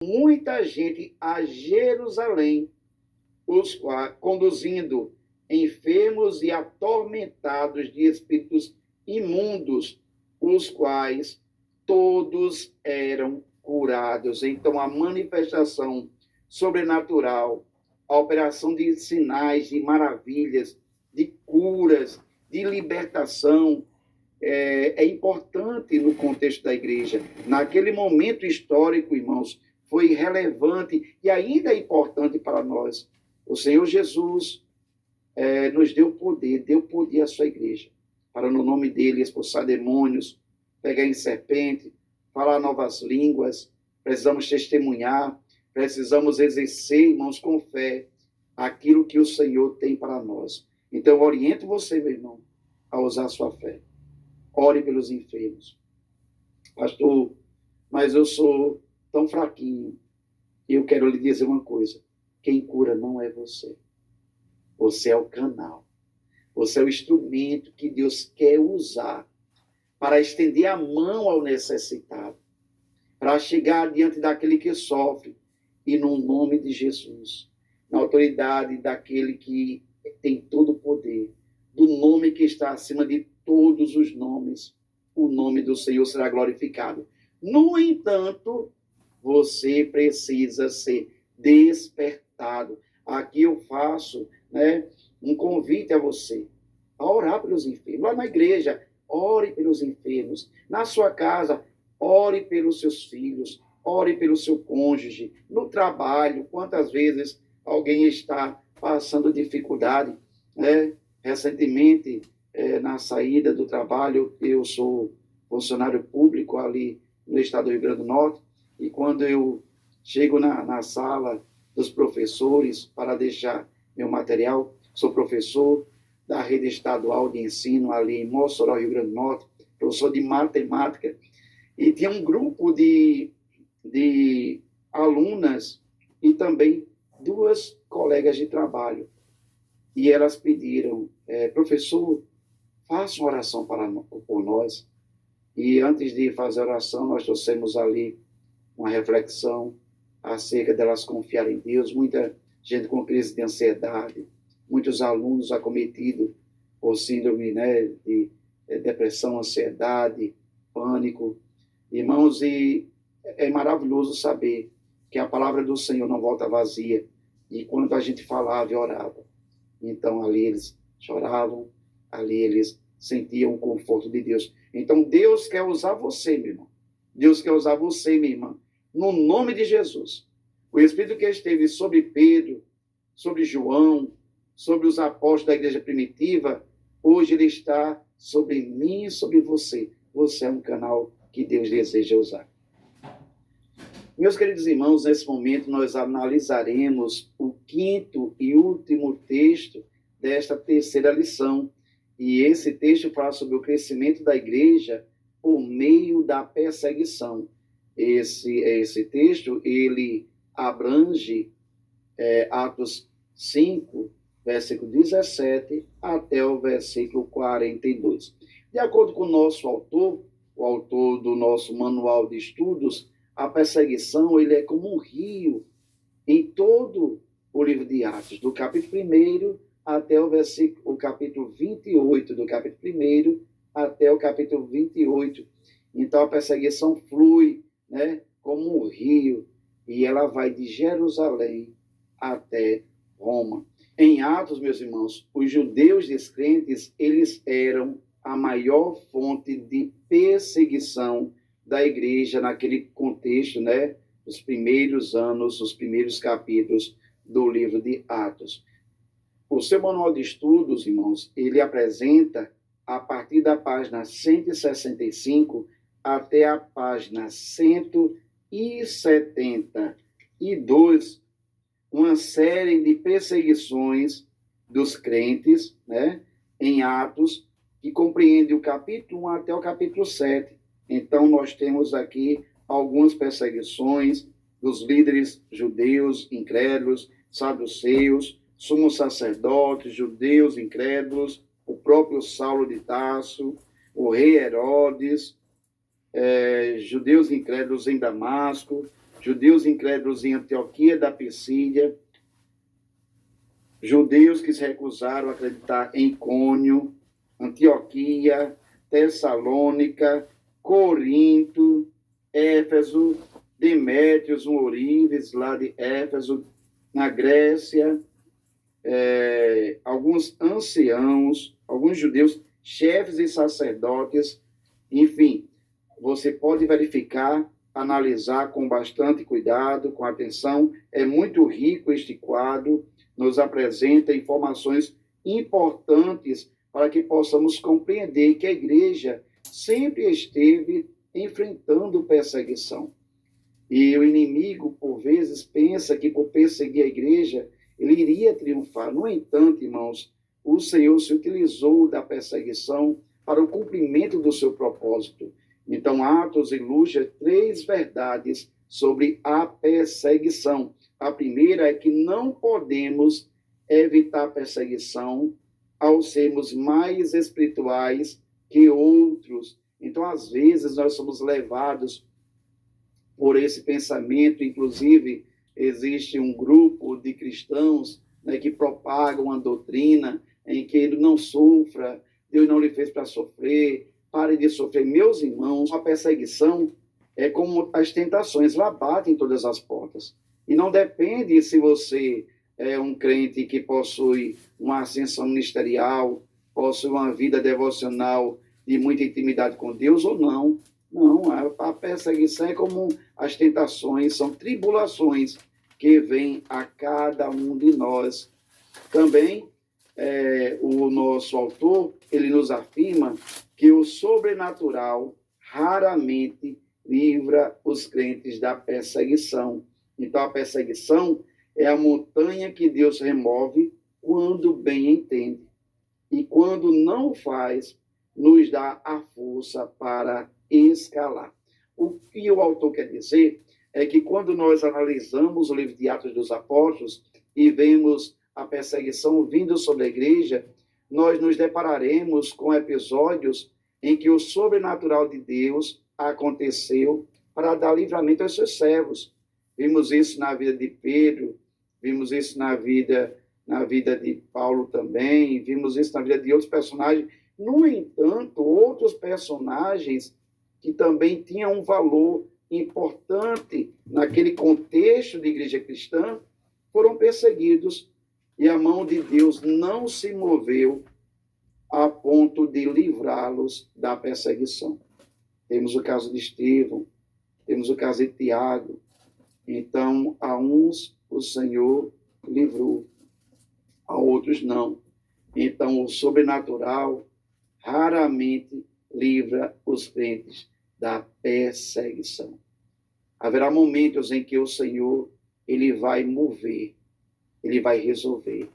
muita gente a Jerusalém, conduzindo enfermos e atormentados de espíritos imundos, os quais todos eram curados. Então, a manifestação sobrenatural, a operação de sinais, de maravilhas, de curas, de libertação, é importante no contexto da igreja. Naquele momento histórico, irmãos, foi relevante e ainda é importante para nós. O Senhor Jesus nos deu poder à sua igreja, para no nome dele expulsar demônios, pegar em serpente, falar novas línguas. Precisamos testemunhar, precisamos exercer, irmãos, com fé, aquilo que o Senhor tem para nós. Então, eu oriento você, meu irmão, a usar a sua fé. Ore pelos enfermos. Pastor, mas eu sou tão fraquinho. E eu quero lhe dizer uma coisa. Quem cura não é você. Você é o canal. Você é o instrumento que Deus quer usar para estender a mão ao necessitado, para chegar diante daquele que sofre. E no nome de Jesus, na autoridade daquele que tem todo o poder, do nome que está acima de todos os nomes, o nome do Senhor será glorificado. No entanto, você precisa ser despertado. Aqui eu faço, um convite a você, a orar pelos enfermos. Lá na igreja, ore pelos enfermos. Na sua casa, ore pelos seus filhos, ore pelo seu cônjuge. No trabalho, quantas vezes alguém está passando dificuldade, né? Recentemente, na saída do trabalho, eu sou funcionário público ali no estado do Rio Grande do Norte, e quando eu chego na sala dos professores para deixar meu material, sou professor da rede estadual de ensino ali em Mossoró, Rio Grande do Norte, professor de matemática, e tinha um grupo de alunas e também duas colegas de trabalho. E elas pediram, professor, faça uma oração por nós. E antes de fazer a oração, nós trouxemos ali uma reflexão acerca delas confiarem em Deus. Muita gente com crise de ansiedade, muitos alunos acometidos por síndrome, de depressão, ansiedade, pânico. Irmãos, e é maravilhoso saber que a palavra do Senhor não volta vazia. E quando a gente falava e orava, então ali eles choravam, ali eles sentiam o conforto de Deus. Então Deus quer usar você, meu irmão. Deus quer usar você, minha irmã. No nome de Jesus. O Espírito que esteve sobre Pedro, sobre João, sobre os apóstolos da igreja primitiva, hoje ele está sobre mim e sobre você. Você é um canal que Deus deseja usar. Meus queridos irmãos, nesse momento nós analisaremos o quinto e último texto desta terceira lição. E esse texto fala sobre o crescimento da igreja por meio da perseguição. Esse texto, ele abrange Atos 5, versículo 17, até o versículo 42. De acordo com o nosso autor, o autor do nosso manual de estudos, a perseguição ele é como um rio em todo o livro de Atos, do capítulo 1 até o capítulo 28, do capítulo 1 até o capítulo 28. Então, a perseguição flui, como um rio, e ela vai de Jerusalém até Roma. Em Atos, meus irmãos, os judeus descrentes, eles eram a maior fonte de perseguição da igreja naquele contexto, os primeiros anos, os primeiros capítulos do livro de Atos. O seu manual de estudos, irmãos, ele apresenta, a partir da página 165 até a página 172, uma série de perseguições dos crentes, em Atos, que compreende o capítulo 1 até o capítulo 7. Então, nós temos aqui algumas perseguições dos líderes judeus, incrédulos, saduceus, sumos sacerdotes, judeus incrédulos, o próprio Saulo de Tarso, o rei Herodes, judeus incrédulos em Damasco, judeus incrédulos em Antioquia da Pisídia, judeus que se recusaram a acreditar em Icônio, Antioquia, Tessalônica, Corinto, Éfeso, Demétrios, um ourives lá de Éfeso, na Grécia, alguns anciãos, alguns judeus, chefes e sacerdotes, enfim, você pode verificar, analisar com bastante cuidado, com atenção. É muito rico este quadro, nos apresenta informações importantes para que possamos compreender que a igreja sempre esteve enfrentando perseguição. E o inimigo, por vezes, pensa que por perseguir a igreja, ele iria triunfar. No entanto, irmãos, o Senhor se utilizou da perseguição para o cumprimento do seu propósito. Então, Atos ilustra 3 verdades sobre a perseguição. A primeira é que não podemos evitar a perseguição ao sermos mais espirituais que outros. Então, às vezes, nós somos levados por esse pensamento. Inclusive, existe um grupo de cristãos, né, que propagam uma doutrina em que ele não sofra, Deus não lhe fez para sofrer, pare de sofrer. Meus irmãos, a perseguição é como as tentações, lá batem em todas as portas. E não depende se você é um crente que possui uma ascensão ministerial, possui uma vida devocional de muita intimidade com Deus ou não. Não, a perseguição é como as tentações, são tribulações que vêm a cada um de nós. Também, o nosso autor, ele nos afirma que o sobrenatural raramente livra os crentes da perseguição. Então, a perseguição é a montanha que Deus remove quando bem entende. E quando não faz, nos dá a força para escalar. O que o autor quer dizer é que quando nós analisamos o livro de Atos dos Apóstolos e vemos a perseguição vindo sobre a igreja, nós nos depararemos com episódios em que o sobrenatural de Deus aconteceu para dar livramento aos seus servos. Vimos isso na vida de Pedro, vimos isso na vida de Paulo também, vimos isso na vida de outros personagens. No entanto, outros personagens que também tinham um valor importante naquele contexto de igreja cristã foram perseguidos e a mão de Deus não se moveu a ponto de livrá-los da perseguição. Temos o caso de Estevão, temos o caso de Tiago. Então, a uns o Senhor livrou, a outros não. Então, o sobrenatural raramente livra os crentes da perseguição. Haverá momentos em que o Senhor ele vai mover, ele vai resolver.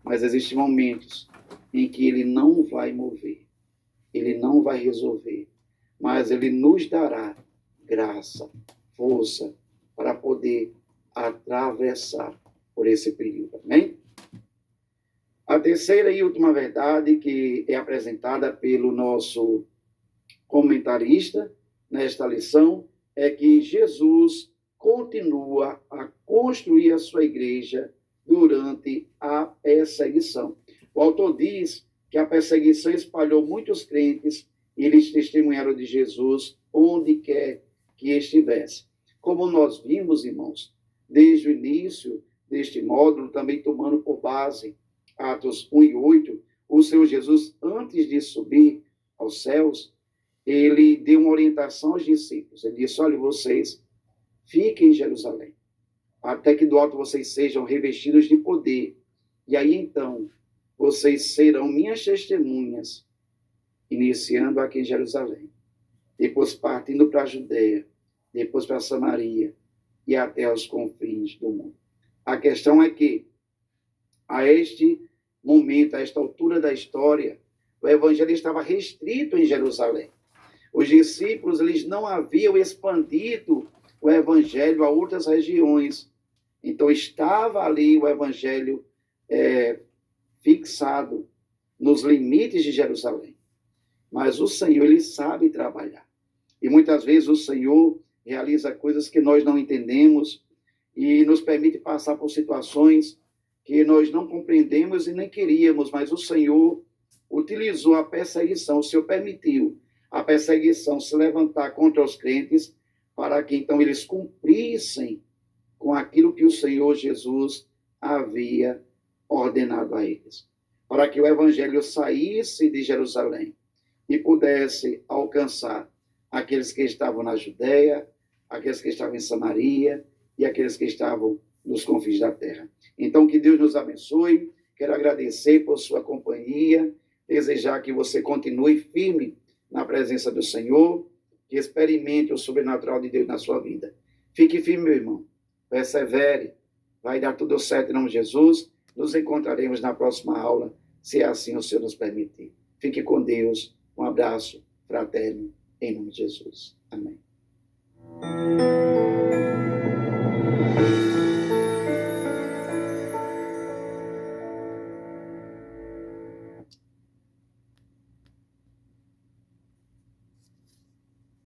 Mas existem momentos em que ele não vai mover, ele não vai resolver, mas ele nos dará graça, força para poder atravessar por esse período. Amém? A terceira e última verdade que é apresentada pelo nosso comentarista nesta lição é que Jesus continua a construir a sua igreja durante a perseguição. O autor diz que a perseguição espalhou muitos crentes e eles testemunharam de Jesus onde quer que estivesse. Como nós vimos, irmãos, desde o início deste módulo, também tomando por base Atos 1 e 8, o Senhor Jesus, antes de subir aos céus, ele deu uma orientação aos discípulos. Ele disse: olha, vocês fiquem em Jerusalém, até que do alto vocês sejam revestidos de poder. E aí, então, vocês serão minhas testemunhas, iniciando aqui em Jerusalém, depois partindo para a Judéia, depois para a Samaria e até os confins do mundo. A questão é que, a este momento, a esta altura da história, o evangelho estava restrito em Jerusalém. Os discípulos eles não haviam expandido o evangelho a outras regiões. Então, estava ali o evangelho fixado nos limites de Jerusalém. Mas o Senhor, ele sabe trabalhar. E muitas vezes o Senhor, realiza coisas que nós não entendemos e nos permite passar por situações que nós não compreendemos e nem queríamos, mas o Senhor utilizou a perseguição, o Senhor permitiu a perseguição se levantar contra os crentes para que então eles cumprissem com aquilo que o Senhor Jesus havia ordenado a eles, para que o evangelho saísse de Jerusalém e pudesse alcançar aqueles que estavam na Judéia, aqueles que estavam em Samaria e aqueles que estavam nos confins da terra. Então, que Deus nos abençoe. Quero agradecer por sua companhia, desejar que você continue firme na presença do Senhor, que experimente o sobrenatural de Deus na sua vida. Fique firme, meu irmão. Persevere. Vai dar tudo certo em nome de Jesus. Nos encontraremos na próxima aula, se assim o Senhor nos permitir. Fique com Deus. Um abraço fraterno, em nome de Jesus. Amém.